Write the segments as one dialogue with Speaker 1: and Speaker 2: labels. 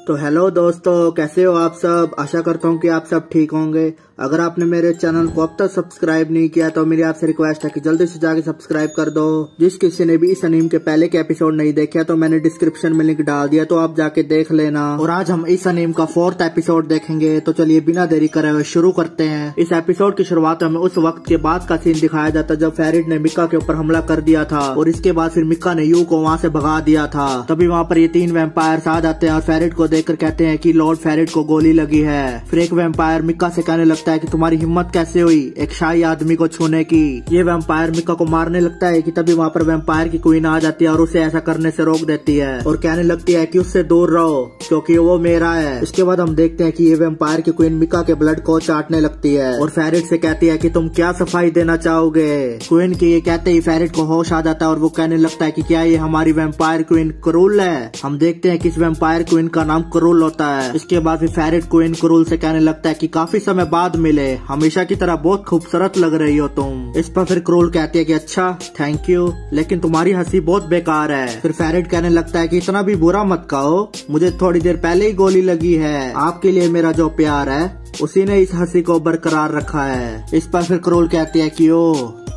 Speaker 1: तो हेलो दोस्तों, कैसे हो आप सब। आशा करता हूँ कि आप सब ठीक होंगे। अगर आपने मेरे चैनल को अब तक सब्सक्राइब नहीं किया तो मेरी आपसे रिक्वेस्ट है कि जल्दी से जाके सब्सक्राइब कर दो। जिस किसी ने भी इस अनीम के पहले के एपिसोड नहीं देखा तो मैंने डिस्क्रिप्शन में लिंक डाल दिया, तो आप जाके देख लेना। और आज हम इस अनीम का 4th एपिसोड देखेंगे। तो चलिए बिना देरी करे हुए शुरू करते हैं। इस एपिसोड की शुरुआत में उस वक्त के बाद का सीन दिखाया जाता जब फेरिड ने मिक्का के ऊपर हमला कर दिया था और इसके बाद फिर मिक्का ने यू को वहाँ से भगा दिया था। तभी वहाँ पर ये 3 वैम्पायर्स आ जाते हैं और फेरिड को देखकर कहते हैं कि लॉर्ड फेरिड को गोली लगी है। फिर एक वैम्पायर मिक्का से कहने लगता है कि तुम्हारी हिम्मत कैसे हुई एक शाही आदमी को छूने की। ये वैम्पायर मिक्का को मारने लगता है कि तभी वहाँ पर वैम्पायर की क्वीन आ जाती है और उसे ऐसा करने से रोक देती है और कहने लगती है कि उससे दूर रहो क्योंकि वो मेरा है। इसके बाद हम देखते हैं कि ये वैम्पायर की क्वीन मिक्का के ब्लड को चाटने लगती है और फेरिड से कहती है कि तुम क्या सफाई देना चाहोगे। क्वीन के ये कहते ही फेरिड को होश आ जाता है और वो कहने लगता है कि क्या ये हमारी वैम्पायर क्वीन करूल है। हम देखते हैं कि इस वैम्पायर क्वीन का नाम करूल होता है। इसके बाद फिर फेरिड क्वीन करूल से कहने लगता है कि काफी समय बाद मिले, हमेशा की तरह बहुत खूबसूरत लग रही हो तुम। इस पर फिर करूल कहती है कि अच्छा थैंक यू, लेकिन तुम्हारी हंसी बहुत बेकार है। फिर फेरिड कहने लगता है कि इतना भी बुरा मत कहो, मुझे थोड़ी देर पहले ही गोली लगी है। आपके लिए मेरा जो प्यार है उसी ने इस हंसी को बरकरार रखा है। इस पर फिर करूल कहती है कि ओ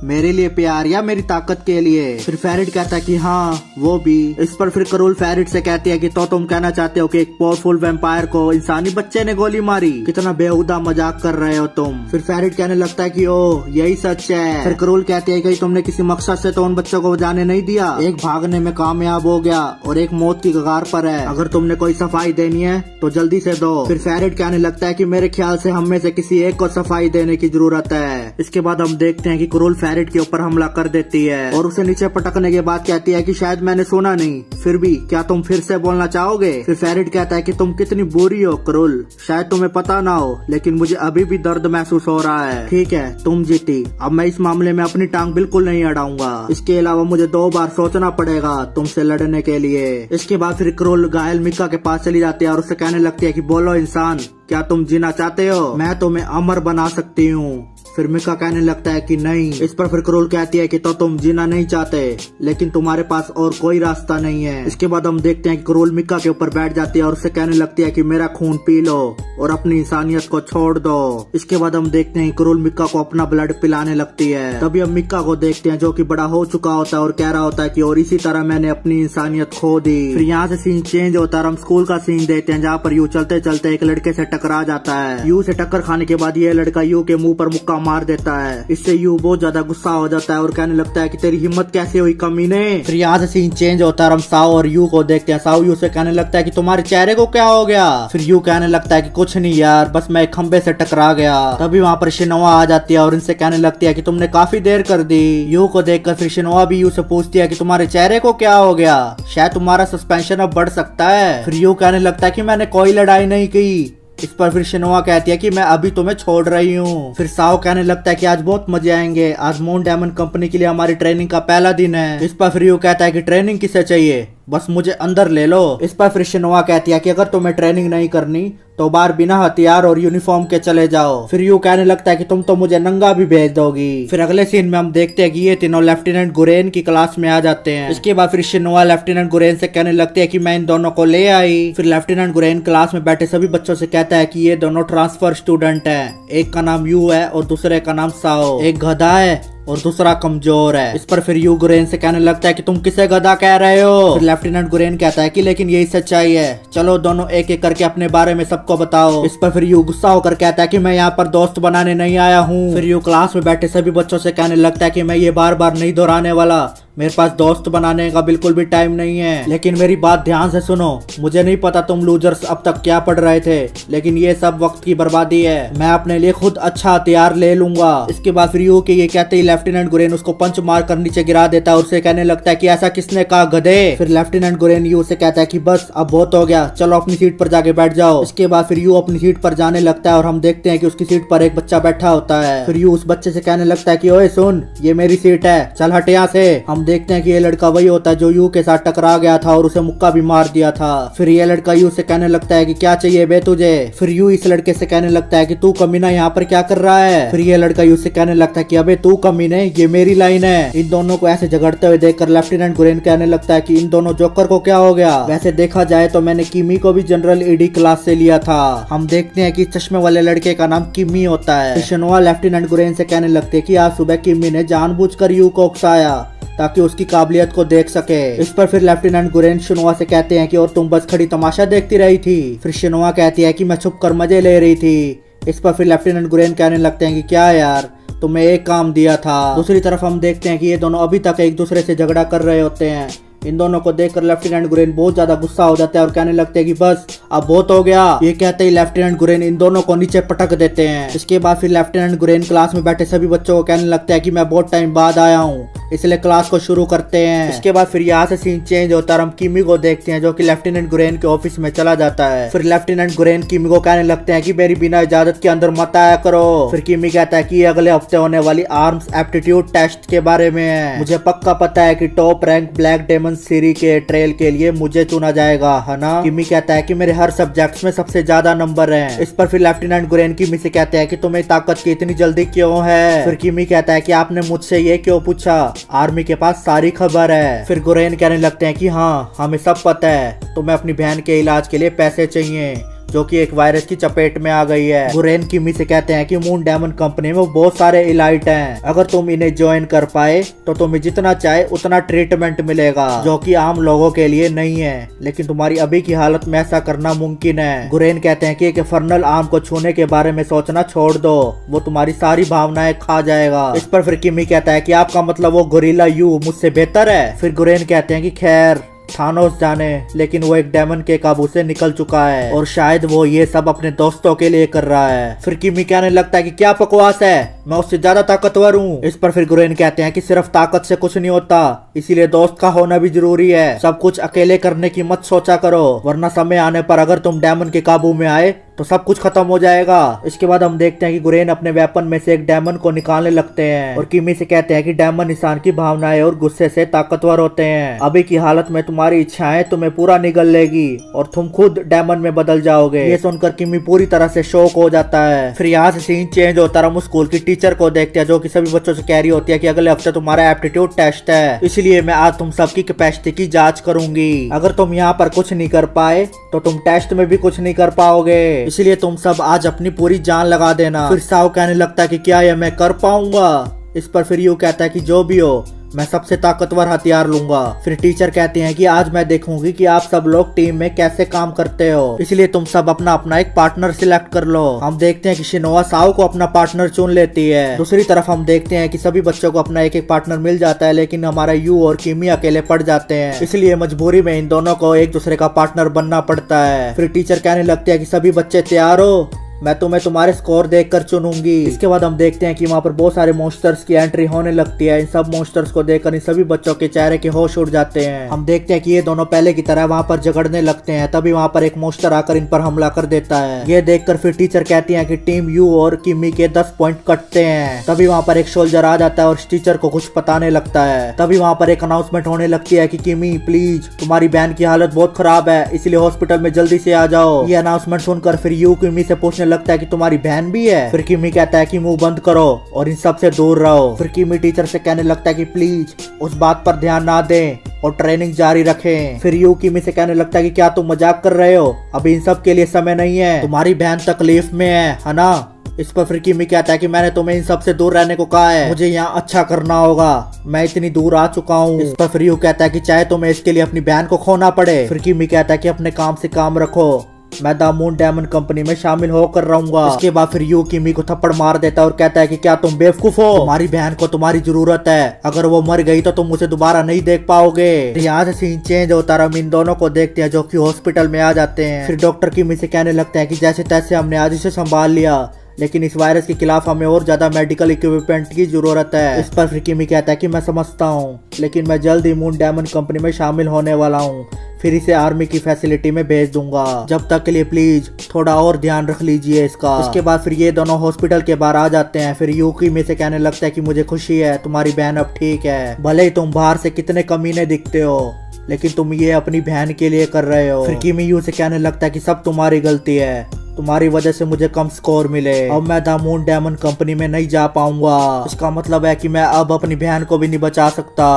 Speaker 1: मेरे लिए प्यार या मेरी ताकत के लिए। फिर फेरिड कहता है कि हाँ वो भी। इस पर फिर करूल फेरिड से कहती है कि तो तुम कहना चाहते हो कि एक पावरफुल वैम्पायर को इंसानी बच्चे ने गोली मारी, कितना बेहुदा मजाक कर रहे हो तुम। फिर फेरिड कहने लगता है कि ओ यही सच है। फिर करूल कहती है कि तुमने किसी मकसद से तो उन बच्चों को जाने नहीं दिया, एक भागने में कामयाब हो गया और एक मौत की कगार पर है। अगर तुमने कोई सफाई देनी है तो जल्दी से दो। फिर फेरिड कहने लगता है कि मेरे ख्याल से हम में से किसी एक को सफाई देने की जरूरत है। इसके बाद हम देखते हैं कि करूल फेरिड के ऊपर हमला कर देती है और उसे नीचे पटकने के बाद कहती है कि शायद मैंने सुना नहीं, फिर भी क्या तुम फिर से बोलना चाहोगे। फिर फेरिड कहता है कि तुम कितनी बुरी हो करूल, शायद तुम्हें पता ना हो लेकिन मुझे अभी भी दर्द महसूस हो रहा है। ठीक है तुम जीती, अब मैं इस मामले में अपनी टांग बिल्कुल नहीं अड़ाऊंगा। इसके अलावा मुझे 2 बार सोचना पड़ेगा तुमसे लड़ने के लिए। इसके बाद फिर करूल घायल मिक्का के पास चली जाती है और उससे कहने लगती है कि बोलो इंसान, क्या तुम जीना चाहते हो, मैं तुम्हें अमर बना सकती हूँ। फिर मिक्का कहने लगता है कि नहीं। इस पर फिर करूल कहती है कि तो तुम जीना नहीं चाहते लेकिन तुम्हारे पास और कोई रास्ता नहीं है। इसके बाद हम देखते हैं कि करूल मिक्का के ऊपर बैठ जाती है और उससे कहने लगती है कि मेरा खून पी लो और अपनी इंसानियत को छोड़ दो। इसके बाद हम देखते हैं करूल मिक्का को अपना ब्लड पिलाने लगती है। तभी हम मिक्का को देखते हैं जो कि बड़ा हो चुका होता है और कह रहा होता है कि और इसी तरह मैंने अपनी इंसानियत खो दी। फिर यहाँ से सीन चेंज होता है और हम स्कूल का सीन देखते हैं जहाँ पर यू चलते चलते एक लड़के से टकरा जाता है। यू से टक्कर खाने के बाद ये लड़का यू के मुंह पर मुक्का मार देता है। इससे यू बहुत ज्यादा गुस्सा हो जाता है और कहने लगता है कि तेरी हिम्मत कैसे हुई कमीने। फिर यहाँ से सीन चेंज होता है और हम साओ और यू को देखते हैं। साओ यू से कहने लगता है कि तुम्हारे चेहरे को क्या हो गया। फिर यू कहने लगता है कि कुछ नहीं यार, बस मैं एक खंबे से टकरा गया। तभी वहाँ पर शिनोआ आ जाती है और इनसे कहने लगती है कि तुमने काफी देर कर दी। यू को देखकर फिर शिनोआ भी यू से पूछती है कि तुम्हारे चेहरे को क्या हो गया, शायद तुम्हारा सस्पेंशन अब बढ़ सकता है। फिर यू कहने लगता है कि मैंने कोई लड़ाई नहीं की। इस पर फिर शिनोआ कहती है कि मैं अभी तुम्हें छोड़ रही हूँ। फिर साओ कहने लगता है कि आज बहुत मजे आएंगे, आज मून डायमंड कंपनी के लिए हमारी ट्रेनिंग का पहला दिन है। इस पर फिर यू कहता है कि ट्रेनिंग किसे चाहिए, बस मुझे अंदर ले लो। इस पर फिर शिनोआ कहती है कि अगर तुम्हें ट्रेनिंग नहीं करनी तो बाहर बिना हथियार और यूनिफॉर्म के चले जाओ। फिर यू कहने लगता है कि तुम तो मुझे नंगा भी भेज दोगी। फिर अगले सीन में हम देखते हैं कि ये तीनों लेफ्टिनेंट गुरेन की क्लास में आ जाते हैं। इसके बाद फिर शिनोआ लेफ्टिनेंट गुरेन से कहने लगते हैं कि मैं इन दोनों को ले आई। फिर लेफ्टिनेंट गुरेन क्लास में बैठे सभी बच्चों से कहता है कि ये दोनों ट्रांसफर स्टूडेंट हैं, एक का नाम यू है और दूसरे का नाम साओ, एक गधा है और दूसरा कमजोर है। इस पर फिर यू गुरेन से कहने लगता है कि तुम किसे गधा कह रहे हो। फिर लेफ्टिनेंट गुरेन कहता है कि लेकिन यही सच्चाई है, चलो दोनों एक एक करके अपने बारे में सबको बताओ। इस पर फिर यू गुस्सा होकर कहता है कि मैं यहाँ पर दोस्त बनाने नहीं आया हूँ। फिर यू क्लास में बैठे सभी बच्चों से कहने लगता है कि मैं ये बार बार नहीं दोहराने वाला, मेरे पास दोस्त बनाने का बिल्कुल भी टाइम नहीं है। लेकिन मेरी बात ध्यान से सुनो, मुझे नहीं पता तुम लूजर्स अब तक क्या पढ़ रहे थे, लेकिन ये सब वक्त की बर्बादी है, मैं अपने लिए खुद अच्छा हथियार ले लूंगा। इसके बाद फिर यू के ये कहते ही लेफ्टिनेंट गुरेन उसको पंच मार कर नीचे गिरा देता है और उसे कहने लगता है कि ऐसा किसने कहा गधे। फिर लेफ्टिनेंट गुरेन यू से कहता है कि बस अब बहुत हो गया, चलो अपनी सीट पर जाके बैठ जाओ। इसके बाद फिर यू अपनी सीट पर जाने लगता है और हम देखते हैं कि उसकी सीट पर एक बच्चा बैठा होता है। फिर यू उस बच्चे से कहने लगता है कि ओए सुन, ये मेरी सीट है, चल हट यहाँ से। हम देखते हैं कि ये लड़का वही होता है जो यू के साथ टकरा गया था और उसे मुक्का भी मार दिया था। फिर ये लड़का यू से कहने लगता है कि क्या चाहिए बे तुझे। फिर यू इस लड़के से कहने लगता है कि तू कमीना यहाँ पर क्या कर रहा है। फिर ये लड़का यू से कहने लगता है कि अबे तू कमीने, ये मेरी लाइन है। इन दोनों को ऐसे झगड़ते हुए देखकर लेफ्टिनेंट गुरेन कहने लगता है कि इन दोनों जोकर को क्या हो गया। वैसे देखा जाए तो मैंने किमी को भी जनरल ईडी क्लास से लिया था। हम देखते हैं कि चश्मे वाले लड़के का नाम किमी होता है। शिनोआ लेफ्टिनेंट गुरेन से कहने लगते हैं कि आज सुबह किमी ने जानबूझकर यू को उकसाया ताकि उसकी काबिलियत को देख सके। इस पर फिर लेफ्टिनेंट गुरेन शिनोआ से कहते हैं कि और तुम बस खड़ी तमाशा देखती रही थी। फिर शिनोआ कहती है कि मैं छुप कर मजे ले रही थी। इस पर फिर लेफ्टिनेंट गुरेन कहने लगते हैं कि क्या यार, तुम्हें एक काम दिया था। दूसरी तरफ हम देखते हैं कि ये दोनों अभी तक एक दूसरे से झगड़ा कर रहे होते हैं। इन दोनों को देखकर लेफ्टिनेंट गुरेन बहुत ज्यादा गुस्सा हो जाता है और कहने लगते हैं कि बस अब बहुत हो गया। ये कहते ही लेफ्टिनेंट गुरेन इन दोनों को नीचे पटक देते हैं। इसके बाद फिर लेफ्टिनेंट गुरेन क्लास में बैठे सभी बच्चों को कहने लगता है कि मैं बहुत टाइम बाद आया हूँ, इसलिए क्लास को शुरू करते हैं। इसके बाद फिर यहाँ से सीन चेंज होता है। हम किमी को देखते हैं जो कि लेफ्टिनेंट गुरेन के ऑफिस में चला जाता है। फिर लेफ्टिनेंट गुरेन किमी को कहने लगते हैं कि मेरी बिना इजाजत के अंदर मत आया करो। फिर किमी कहता है कि अगले हफ्ते होने वाली आर्म्स एप्टीट्यूड टेस्ट के बारे में है। मुझे पक्का पता है कि top rank black demon series के ट्रेल के लिए मुझे चुना जाएगा, है ना। किमी कहता है कि मेरे हर सब्जेक्ट्स में सबसे ज्यादा नंबर हैं। इस पर फिर लेफ्टिनेंट गुरेन किमी से कहते हैं कि तुम्हें ताकत की इतनी जल्दी क्यों है। फिर किमी कहता है कि आपने मुझसे ये क्यों पूछा, आर्मी के पास सारी खबर है। फिर गुरेन कहने लगते हैं कि हाँ हमें सब पता है, तुम्हें अपनी बहन के इलाज के लिए पैसे चाहिए जो कि एक वायरस की चपेट में आ गई है। गुरेन किमी से कहते हैं कि मून डायमंड कंपनी में बहुत सारे इलाइट हैं, अगर तुम इन्हें ज्वाइन कर पाए तो तुम्हें जितना चाहे उतना ट्रीटमेंट मिलेगा जो कि आम लोगों के लिए नहीं है, लेकिन तुम्हारी अभी की हालत में ऐसा करना मुमकिन है। गुरेन कहते हैं कि एक फर्नल आर्म को छूने के बारे में सोचना छोड़ दो, वो तुम्हारी सारी भावनाएं खा जाएगा। इस पर फिर किमी कहता है कि आपका मतलब वो गोरिल्ला यू मुझसे बेहतर है। फिर गुरेन कहते हैं कि खैर थानोस जाने, लेकिन वो एक डेमन के काबू से निकल चुका है और शायद वो ये सब अपने दोस्तों के लिए कर रहा है। फिर किमी कहने लगता है कि क्या बकवास है, मैं उससे ज्यादा ताकतवर हूँ। इस पर फिर गुरेन कहते हैं कि सिर्फ ताकत से कुछ नहीं होता, इसीलिए दोस्त का होना भी जरूरी है। सब कुछ अकेले करने की मत सोचा करो, वरना समय आने पर अगर तुम डेमन के काबू में आए तो सब कुछ खत्म हो जाएगा। इसके बाद हम देखते हैं कि गुरेन अपने वेपन में से एक डेमन को निकालने लगते हैं और किमी से कहते हैं कि डेमन इंसान की भावनाएं और गुस्से से ताकतवर होते हैं। अभी की हालत में तुम्हारी इच्छाएं तुम्हें पूरा निगल लेगी और तुम खुद डेमन में बदल जाओगे। ये सुनकर किमी पूरी तरह से शॉक हो जाता है। फिर यहाँ से सीन चेंज होता है। हम स्कूल की टीचर को देखते हैं जो कि सभी बच्चों से कह रही होती है कि अगले हफ्ते तुम्हारा एप्टीट्यूड टेस्ट है, इसलिए मैं आज तुम सबकी कैपेसिटी की जांच करूंगी। अगर तुम यहाँ पर कुछ नहीं कर पाए तो तुम टेस्ट में भी कुछ नहीं कर पाओगे, इसलिए तुम सब आज अपनी पूरी जान लगा देना। फिर साओ कहने लगता है कि क्या ये मैं कर पाऊंगा। इस पर फिर यू कहता है कि जो भी हो मैं सबसे ताकतवर हथियार लूंगा। फिर टीचर कहते हैं कि आज मैं देखूंगी कि आप सब लोग टीम में कैसे काम करते हो, इसलिए तुम सब अपना अपना एक पार्टनर सिलेक्ट कर लो। हम देखते हैं कि शिनोआ साओ को अपना पार्टनर चुन लेती है। दूसरी तरफ हम देखते हैं कि सभी बच्चों को अपना एक एक पार्टनर मिल जाता है, लेकिन हमारा यू और किमी अकेले पड़ जाते हैं, इसलिए मजबूरी में इन दोनों को एक दूसरे का पार्टनर बनना पड़ता है। फिर टीचर कहने लगते हैं कि सभी बच्चे तैयार हो, मैं तुम्हें तुम्हारे स्कोर देखकर चुनूंगी। इसके बाद हम देखते हैं कि वहाँ पर बहुत सारे मॉन्स्टर्स की एंट्री होने लगती है। इन सब मॉन्स्टर्स को देखकर इन सभी बच्चों के चेहरे के होश उड़ जाते हैं। हम देखते हैं कि ये दोनों पहले की तरह वहाँ पर झगड़ने लगते हैं। तभी वहाँ पर एक मॉन्स्टर आकर इन पर हमला कर देता है। ये देखकर फिर टीचर कहती है कि टीम यू और किमी के 10 पॉइंट कटते हैं। तभी वहाँ पर एक सोल्जर आ जाता है और टीचर को कुछ बताने लगता है। तभी वहाँ पर एक अनाउंसमेंट होने लगती है कि किमी प्लीज, तुम्हारी बहन की हालत बहुत खराब है, इसलिए हॉस्पिटल में जल्दी से आ जाओ। ये अनाउंसमेंट सुनकर फिर यू किमी से पूछने लगता है कि तुम्हारी बहन भी है। फिर किमी कहता है कि मुंह बंद करो और इन सब से दूर रहो। फिर किमी टीचर से कहने लगता है कि प्लीज उस बात पर ध्यान ना दें और ट्रेनिंग जारी रखें। फिर यू किमी से कहने लगता है कि क्या तुम मजाक कर रहे हो, अभी इन सब के लिए समय नहीं है, तुम्हारी बहन तकलीफ में है ना। इस पर फिर किमी कहता है कि मैंने तुम्हें इन सब से दूर रहने को कहा है, मुझे यहाँ अच्छा करना होगा, मैं इतनी दूर आ चुका हूँ। इस पर फिर यू कहता है कि चाहे तुम्हें इसके लिए अपनी बहन को खोना पड़े। फिर किमी कहता है कि अपने काम से काम रखो, मैं द मून डायमंड कंपनी में शामिल होकर रहूंगा। इसके बाद फिर यू किमी को थप्पड़ मार देता है और कहता है कि क्या तुम बेवकूफ हो, तुम्हारी बहन को तुम्हारी जरूरत है, अगर वो मर गई तो तुम उसे दोबारा नहीं देख पाओगे। यहाँ से सीन चेंज होता है। हम इन दोनों को देखते हैं जो कि हॉस्पिटल में आ जाते हैं। फिर डॉक्टर किमी से कहने लगते हैं कि जैसे तैसे हमने आज इसे संभाल लिया, लेकिन इस वायरस के खिलाफ हमें और ज्यादा मेडिकल इक्विपमेंट की जरूरत है। इस पर फिर किमी कहता है कि मैं समझता हूँ, लेकिन मैं जल्द ही मून डायमंड कंपनी में शामिल होने वाला हूँ, फिर इसे आर्मी की फैसिलिटी में भेज दूंगा। जब तक के लिए प्लीज थोड़ा और ध्यान रख लीजिए इसका। इसके बाद फिर ये दोनों हॉस्पिटल के बाहर आ जाते हैं। फिर यूकी में से कहने लगता है कि मुझे खुशी है, तुम्हारी बहन अब ठीक है। भले ही तुम बाहर से कितने कमीने दिखते हो, लेकिन तुम ये अपनी बहन के लिए कर रहे हो। फिर किमी यू से कहने लगता है कि सब तुम्हारी गलती है, तुम्हारी वजह से मुझे कम स्कोर मिले। अब मैं द मून डायमंड कंपनी में नहीं जा पाऊंगा। इसका मतलब है कि मैं अब अपनी बहन को भी नहीं बचा सकता।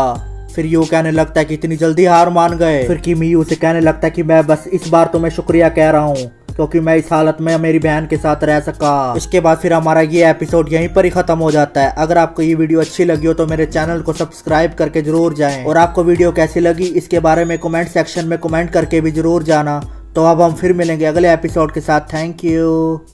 Speaker 1: फिर यू कहने लगता है कि इतनी जल्दी हार मान गए। फिर किमी यू से कहने लगता है कि मैं बस इस बार तो मैं शुक्रिया कह रहा हूँ, क्योंकि मैं इस हालत में मेरी बहन के साथ रह सका। इसके बाद फिर हमारा ये एपिसोड यहीं पर ही खत्म हो जाता है। अगर आपको ये वीडियो अच्छी लगी हो तो मेरे चैनल को सब्सक्राइब करके जरूर जाएं, और आपको वीडियो कैसी लगी इसके बारे में कमेंट सेक्शन में कमेंट करके भी जरूर जाना। तो अब हम फिर मिलेंगे अगले एपिसोड के साथ। Thank you.